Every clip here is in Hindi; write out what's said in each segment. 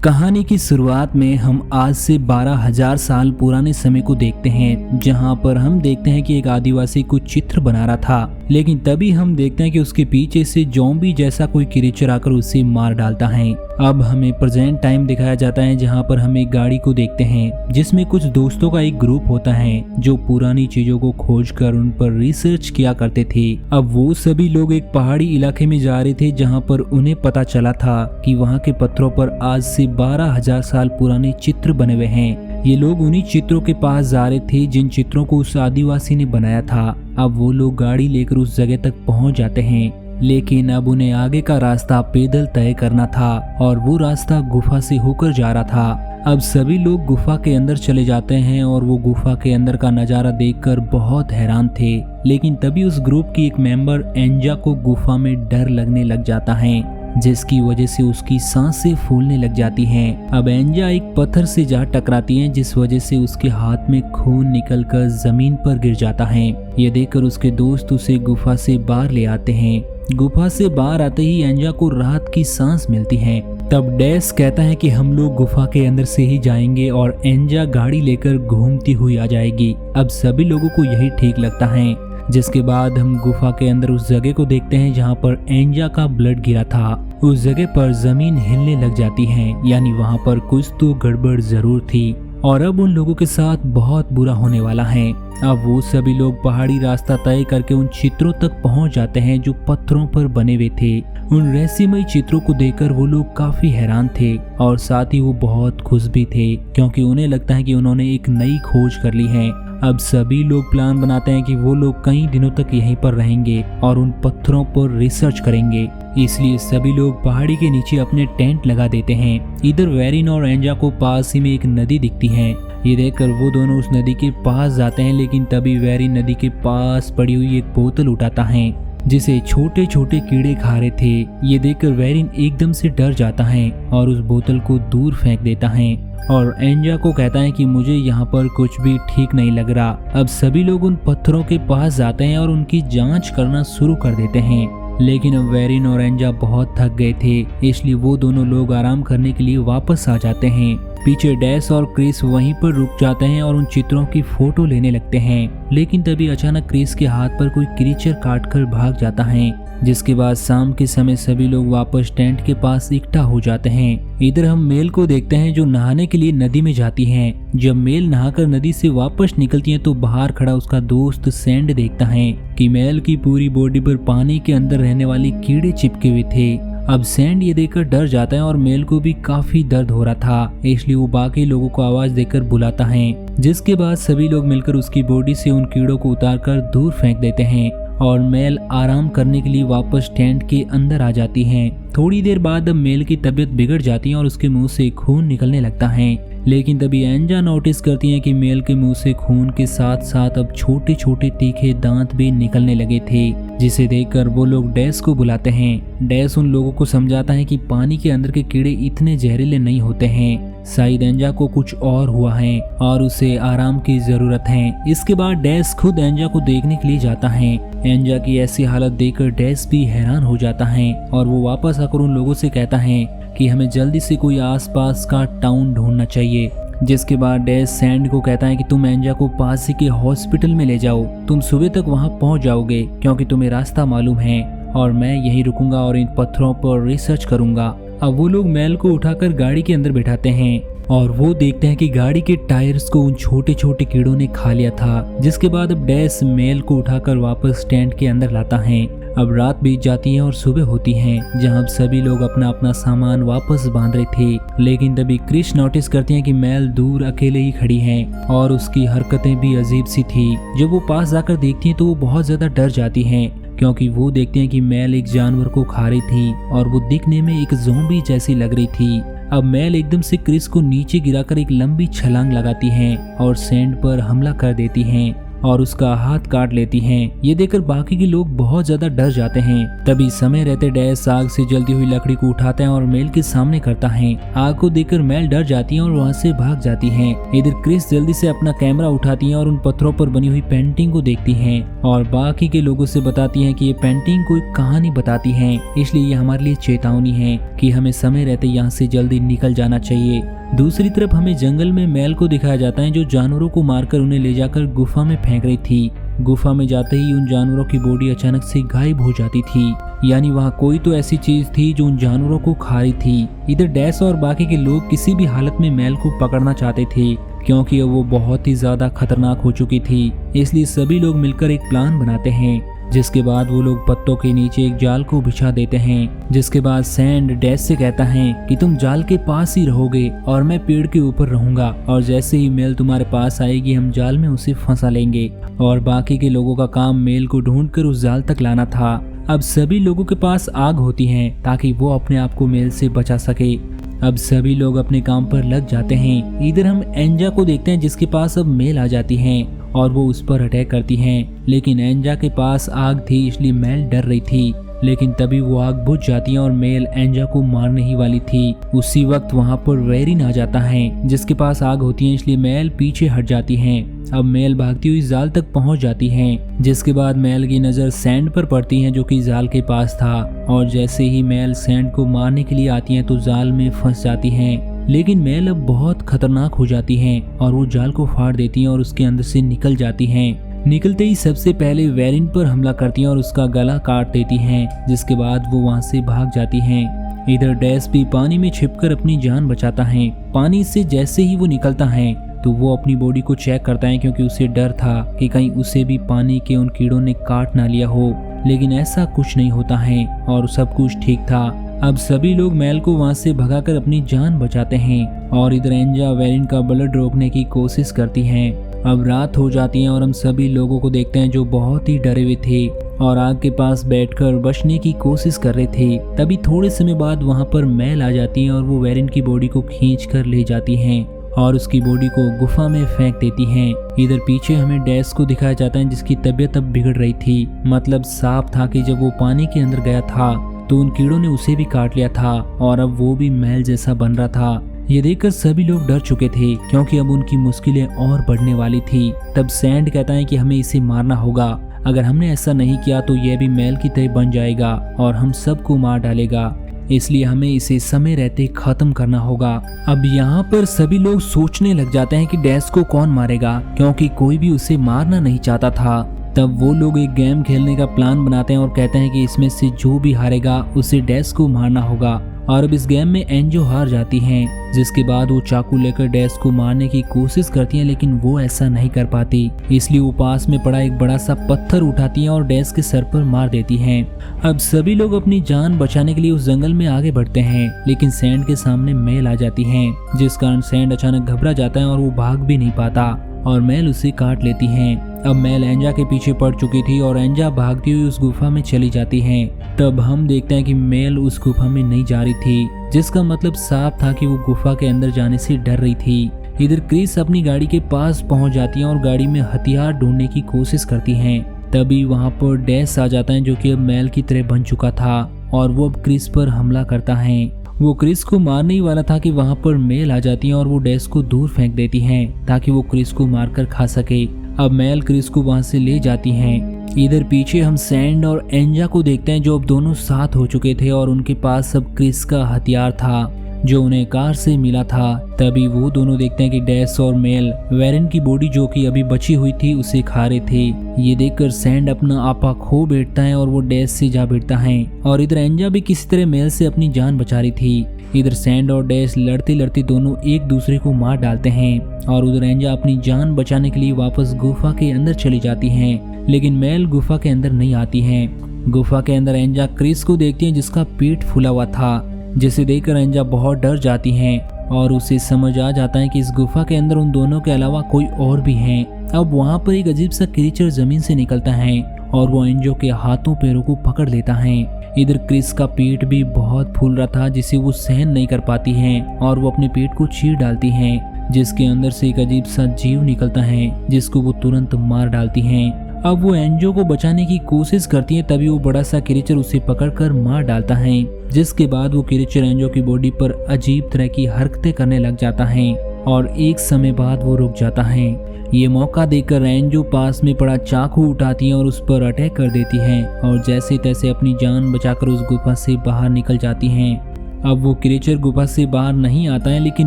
कहानी की शुरुआत में हम आज से 12,000 साल पुराने समय को देखते हैं, जहां पर हम देखते हैं कि एक आदिवासी कुछ चित्र बना रहा था। लेकिन तभी हम देखते हैं कि उसके पीछे से ज़ॉम्बी जैसा कोई क्रिएचर आकर उसे मार डालता है। अब हमें प्रेजेंट टाइम दिखाया जाता है, जहां पर हम एक गाड़ी को देखते हैं जिसमें कुछ दोस्तों का एक ग्रुप होता है जो पुरानी चीजों को खोज कर उन पर रिसर्च किया करते थे। अब वो सभी लोग एक पहाड़ी इलाके में जा रहे थे, जहां पर उन्हें पता चला था कि वहां के पत्थरों पर आज से 12,000 साल पुराने चित्र बने हुए हैं। ये लोग उन्हीं चित्रों के पास जा रहे थे जिन चित्रों को उस आदिवासी ने बनाया था। अब वो लोग गाड़ी लेकर उस जगह तक पहुंच जाते हैं, लेकिन अब उन्हें आगे का रास्ता पैदल तय करना था और वो रास्ता गुफा से होकर जा रहा था। अब सभी लोग गुफा के अंदर चले जाते हैं और वो गुफा के अंदर का नजारा देखकर बहुत हैरान थे। लेकिन तभी उस ग्रुप की एक मेंबर एंजा को गुफा में डर लगने लग जाता है, जिसकी वजह से उसकी सांसें फूलने लग जाती हैं। अब एंजा एक पत्थर से जा टकराती है, जिस वजह से उसके हाथ में खून निकलकर जमीन पर गिर जाता है। ये देखकर उसके दोस्त उसे गुफा से बाहर ले आते हैं। गुफा से बाहर आते ही एंजा को राहत की सांस मिलती है। तब डैश कहता है कि हम लोग गुफा के अंदर से ही जाएंगे और एंजा गाड़ी लेकर घूमती हुई आ जाएगी। अब सभी लोगों को यही ठीक लगता है, जिसके बाद हम गुफा के अंदर उस जगह को देखते हैं जहां पर एंजा का ब्लड गिरा था। उस जगह पर जमीन हिलने लग जाती है, यानी वहां पर कुछ तो गड़बड़ जरूर थी और अब उन लोगों के साथ बहुत बुरा होने वाला है। अब वो सभी लोग पहाड़ी रास्ता तय करके उन चित्रों तक पहुंच जाते हैं जो पत्थरों पर बने हुए थे। उन रहस्यमयी चित्रों को देखकर वो लोग काफी हैरान थे और साथ ही वो बहुत खुश भी थे, क्योंकि उन्हें लगता है कि उन्होंने एक नई खोज कर ली है। अब सभी लोग प्लान बनाते हैं कि वो लोग कई दिनों तक यहीं पर रहेंगे और उन पत्थरों पर रिसर्च करेंगे। इसलिए सभी लोग पहाड़ी के नीचे अपने टेंट लगा देते हैं। इधर वेरिन और एंजा को पास ही में एक नदी दिखती है। ये देखकर वो दोनों उस नदी के पास जाते हैं, लेकिन तभी वेरिन नदी के पास पड़ी हुई एक बोतल उठाता है जिसे छोटे छोटे कीड़े खा रहे थे। ये देखकर वेरिन एकदम से डर जाता है और उस बोतल को दूर फेंक देता है और एंजा को कहता है कि मुझे यहाँ पर कुछ भी ठीक नहीं लग रहा। अब सभी लोग उन पत्थरों के पास जाते हैं और उनकी जांच करना शुरू कर देते हैं, लेकिन अब वेरिन और एंजा बहुत थक गए थे, इसलिए वो दोनों लोग आराम करने के लिए वापस आ जाते हैं। पीछे डैश और क्रिस वहीं पर रुक जाते हैं और उन चित्रों की फोटो लेने लगते हैं। लेकिन तभी अचानक क्रिस के हाथ पर कोई क्रीचर काटकर भाग जाता है, जिसके बाद शाम के समय सभी लोग वापस टेंट के पास इकट्ठा हो जाते हैं। इधर हम मेल को देखते हैं जो नहाने के लिए नदी में जाती हैं। जब मेल नहाकर नदी से वापस निकलती है तो बाहर खड़ा उसका दोस्त सैंड देखता है कि मेल की पूरी बॉडी पर पानी के अंदर रहने वाले कीड़े चिपके हुए थे। अब सैंड ये देखकर डर जाता है और मेल को भी काफी दर्द हो रहा था, इसलिए वो बाकी लोगों को आवाज देकर बुलाता है, जिसके बाद सभी लोग मिलकर उसकी बॉडी से उन कीड़ों को उतारकर दूर फेंक देते हैं और मेल आराम करने के लिए वापस टेंट के अंदर आ जाती है। थोड़ी देर बाद अब मेल की तबीयत बिगड़ जाती है और उसके मुंह से खून निकलने लगता है। लेकिन तभी एंजा नोटिस करती है कि मेल के मुंह से खून के साथ साथ अब छोटे छोटे तीखे दांत भी निकलने लगे थे, जिसे देखकर वो लोग डैश को बुलाते हैं। डैश उन लोगों को समझाता है कि पानी के अंदर के कीड़े इतने जहरीले नहीं होते हैं, शायद एंजा को कुछ और हुआ है और उसे आराम की जरूरत है। इसके बाद डैश खुद एंजा को देखने के लिए जाता है। एंजा की ऐसी हालत देखकर डैश भी हैरान हो जाता है और वो वापस आकर उन लोगों से कहता है कि हमें जल्दी से कोई आसपास का टाउन ढूंढना चाहिए। जिसके बाद डैश सैंड को कहता है कि तुम एंजा को पास ही के हॉस्पिटल में ले जाओ, तुम सुबह तक वहां पहुंच जाओगे क्योंकि तुम्हें रास्ता मालूम है, और मैं यहीं रुकूंगा और इन पत्थरों पर रिसर्च करूंगा। अब वो लोग मेल को उठाकर गाड़ी के अंदर बैठाते हैं और वो देखते हैं कि गाड़ी के टायर्स को उन छोटे छोटे कीड़ों ने खा लिया था। जिसके बाद अब डैश मेल को उठाकर वापस टेंट के अंदर लाता है। अब रात बीत जाती है और सुबह होती है, जहां सभी लोग अपना अपना सामान वापस बांध रहे थे। लेकिन तभी क्रिश नोटिस करती है कि मेल दूर अकेले ही खड़ी है और उसकी हरकतें भी अजीब सी थी। जब वो पास जाकर देखती है तो वो बहुत ज्यादा डर जाती है, क्योंकि वो देखते हैं कि मेल एक जानवर को खा रही थी और वो दिखने में एक ज़ॉम्बी जैसी लग रही थी। अब मेल एकदम से क्रिस को नीचे गिराकर एक लंबी छलांग लगाती है और सैंड पर हमला कर देती है और उसका हाथ काट लेती हैं। ये देखकर बाकी के लोग बहुत ज्यादा डर जाते हैं। तभी समय रहते डैश आग से जलती हुई लकड़ी को उठाता है और मेल के सामने करता है। आग को देखकर मेल डर जाती है और वहाँ से भाग जाती है। इधर क्रिस जल्दी से अपना कैमरा उठाती है और उन पत्थरों पर बनी हुई पेंटिंग को देखती है और बाकी के लोगों से बताती है कि ये पेंटिंग कोई कहानी बताती है, इसलिए ये हमारे लिए चेतावनी है कि हमें समय रहते यहाँ से जल्दी निकल जाना चाहिए। दूसरी तरफ हमें जंगल में मेल को दिखाया जाता है जो जानवरों को मारकर उन्हें ले जाकर गुफा में फेंक रही थी। गुफा में जाते ही उन जानवरों की बॉडी अचानक से गायब हो जाती थी, यानी वहाँ कोई तो ऐसी चीज थी जो उन जानवरों को खा रही थी। इधर डैश और बाकी के लोग किसी भी हालत में मेल को पकड़ना चाहते थे क्योंकि वो बहुत ही ज्यादा खतरनाक हो चुकी थी, इसलिए सभी लोग मिलकर एक प्लान बनाते हैं। जिसके बाद वो लोग पत्तों के नीचे एक जाल को बिछा देते हैं। जिसके बाद सैंड डैश से कहता है कि तुम जाल के पास ही रहोगे और मैं पेड़ के ऊपर रहूंगा, और जैसे ही मेल तुम्हारे पास आएगी हम जाल में उसे फंसा लेंगे। और बाकी के लोगों का काम मेल को ढूंढकर उस जाल तक लाना था। अब सभी लोगों के पास आग होती है ताकि वो अपने आप को मेल से बचा सके। अब सभी लोग अपने काम पर लग जाते हैं। इधर हम एंजा को देखते हैं जिसके पास अब मेल आ जाती है और वो उस पर अटैक करती हैं, लेकिन एंजा के पास आग थी इसलिए मेल डर रही थी। लेकिन तभी वो आग बुझ जाती है और मेल एंजा को मारने ही वाली थी। उसी वक्त वहाँ पर वेरिन आ जाता है जिसके पास आग होती है, इसलिए मेल पीछे हट जाती है। अब मेल भागती हुई जाल तक पहुँच जाती है। जिसके बाद मेल की नजर सैंड पर पड़ती है जो कि जाल के पास था, और जैसे ही मेल सैंड को मारने के लिए आती है तो जाल में फंस जाती है। लेकिन मेल अब बहुत खतरनाक हो जाती है और वो जाल को फाड़ देती है और उसके अंदर से निकल जाती हैं। निकलते ही सबसे पहले वेरिन पर हमला करती हैं और उसका गला काट देती हैं, जिसके बाद वो वहां से भाग जाती हैं। इधर डैश भी पानी में छिपकर अपनी जान बचाता है। पानी से जैसे ही वो निकलता है तो वो अपनी बॉडी को चेक करता है क्योंकि उसे डर था कि कहीं उसे भी पानी के उन कीड़ों ने काट ना लिया हो, लेकिन ऐसा कुछ नहीं होता है और सब कुछ ठीक था। अब सभी लोग मेल को वहां से भगाकर अपनी जान बचाते हैं और इधर एंजा वेरिन का ब्लड रोकने की कोशिश करती हैं। अब रात हो जाती है और हम सभी लोगों को देखते हैं जो बहुत ही डरे हुए थे और आग के पास बैठकर बचने की कोशिश कर रहे थे। तभी थोड़े समय बाद वहां पर मेल आ जाती है और वो वेरिन की बॉडी को खींच कर ले जाती हैं और उसकी बॉडी को गुफा में फेंक देती हैं। इधर पीछे हमें डैश को दिखाया जाता है जिसकी तबीयत अब बिगड़ रही थी। मतलब साफ था कि जब वो पानी के अंदर गया था तो उन कीड़ों ने उसे भी काट लिया था और अब वो भी मेल जैसा बन रहा था। ये देखकर सभी लोग डर चुके थे क्योंकि अब उनकी मुश्किलें और बढ़ने वाली थी। तब सैंड कहता है कि हमें इसे मारना होगा, अगर हमने ऐसा नहीं किया तो यह भी मेल की तरह बन जाएगा और हम सबको मार डालेगा, इसलिए हमें इसे समय रहते खत्म करना होगा। अब यहाँ पर सभी लोग सोचने लग जाते हैं कि डैश को कौन मारेगा क्योंकि कोई भी उसे मारना नहीं चाहता था। तब वो लोग एक गेम खेलने का प्लान बनाते हैं और कहते हैं कि इसमें से जो भी हारेगा उसे डैश को मारना होगा। और अब इस गेम में एंजो हार जाती हैं, जिसके बाद वो चाकू लेकर डैश को मारने की कोशिश करती हैं, लेकिन वो ऐसा नहीं कर पाती, इसलिए वो पास में पड़ा एक बड़ा सा पत्थर उठाती हैं और डैश के सर पर मार देती हैं। अब सभी लोग अपनी जान बचाने के लिए उस जंगल में आगे बढ़ते हैं, लेकिन सैंड के सामने मेल आ जाती है, जिस कारण सैंड अचानक घबरा जाता है और वो भाग भी नहीं पाता और मेल उसे काट लेती हैं। अब मेल एंजा के पीछे पड़ चुकी थी और एंजा भागती हुई उस गुफा में चली जाती हैं। तब हम देखते हैं कि मेल उस गुफा में नहीं जा रही थी, जिसका मतलब साफ था कि वो गुफा के अंदर जाने से डर रही थी। इधर क्रिस अपनी गाड़ी के पास पहुंच जाती है और गाड़ी में हथियार ढूंढने की कोशिश करती हैं। तभी वहां पर डैश आ जाता है जो कि अब मेल की तरह बन चुका था और वो अब क्रिस पर हमला करता है। वो क्रिस को मारने ही वाला था कि वहां पर मेल आ जाती है और वो डैश को दूर फेंक देती हैं ताकि वो क्रिस को मारकर खा सके। अब मेल क्रिस को वहां से ले जाती हैं। इधर पीछे हम सैंड और एंजा को देखते हैं जो अब दोनों साथ हो चुके थे और उनके पास अब क्रिस का हथियार था जो उन्हें कार से मिला था। तभी वो दोनों देखते हैं कि डैश और मेल वेरिन की बॉडी जो कि अभी बची हुई थी उसे खा रहे थे। ये देखकर सैंड अपना आपा खो बैठता है और वो डैश से जा भिड़ता है और इधर एंजा भी किसी तरह मेल से अपनी जान बचा रही थी। इधर सैंड और डैश लड़ते लड़ते दोनों एक दूसरे को मार डालते हैं और उधर एंजा अपनी जान बचाने के लिए वापस गुफा के अंदर चली जाती हैं, लेकिन मेल गुफा के अंदर नहीं आती है। गुफा के अंदर एंजा क्रिस को देखती है जिसका पेट फूला हुआ था, जिसे देखकर एंजा बहुत डर जाती हैं और उसे समझ आ जाता है कि इस गुफा के अंदर उन दोनों के अलावा कोई और भी है। अब वहाँ पर एक अजीब सा क्रीचर जमीन से निकलता है और वो एंजो के हाथों पैरों को पकड़ लेता है। इधर क्रिस का पेट भी बहुत फूल रहा था जिसे वो सहन नहीं कर पाती हैं और वो अपने पेट को चीर डालती हैं। जिसके अंदर से एक अजीब सा जीव निकलता है जिसको वो तुरंत मार डालती हैं। अब वो एंजो को बचाने की कोशिश करती है, तभी वो बड़ा सा क्रीचर उसे पकड़कर मार डालता है, जिसके बाद वो क्रीचर एंजो की बॉडी पर अजीब तरह की हरकतें करने लग जाता है और एक समय बाद वो रुक जाता है। ये मौका देखकर एंजो पास में पड़ा चाकू उठाती है और उस पर अटैक कर देती है और जैसे तैसे अपनी जान बचाकर उस गुफा से बाहर निकल जाती हैं। अब वो क्रीचर गुफा से बाहर नहीं आता है, लेकिन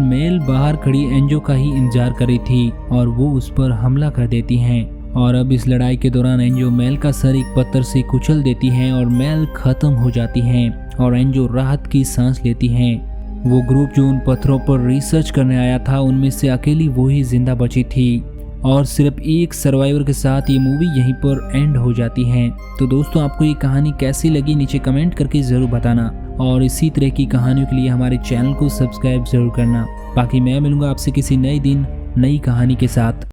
मेल बाहर खड़ी एंजो का ही इंतजार कर रही थी और वो उस पर हमला कर देती हैं। और अब इस लड़ाई के दौरान एंजो मेल का सर एक पत्थर से कुचल देती है और मेल खत्म हो जाती है और एंजो राहत की सांस लेती है। वो ग्रुप जो उन पत्थरों पर रिसर्च करने आया था, उनमें से अकेली वो ही जिंदा बची थी और सिर्फ एक सर्वाइवर के साथ ये मूवी यहीं पर एंड हो जाती है। तो दोस्तों, आपको ये कहानी कैसी लगी नीचे कमेंट करके ज़रूर बताना और इसी तरह की कहानियों के लिए हमारे चैनल को सब्सक्राइब ज़रूर करना। बाकी मैं मिलूंगा आपसे किसी नए दिन नई कहानी के साथ।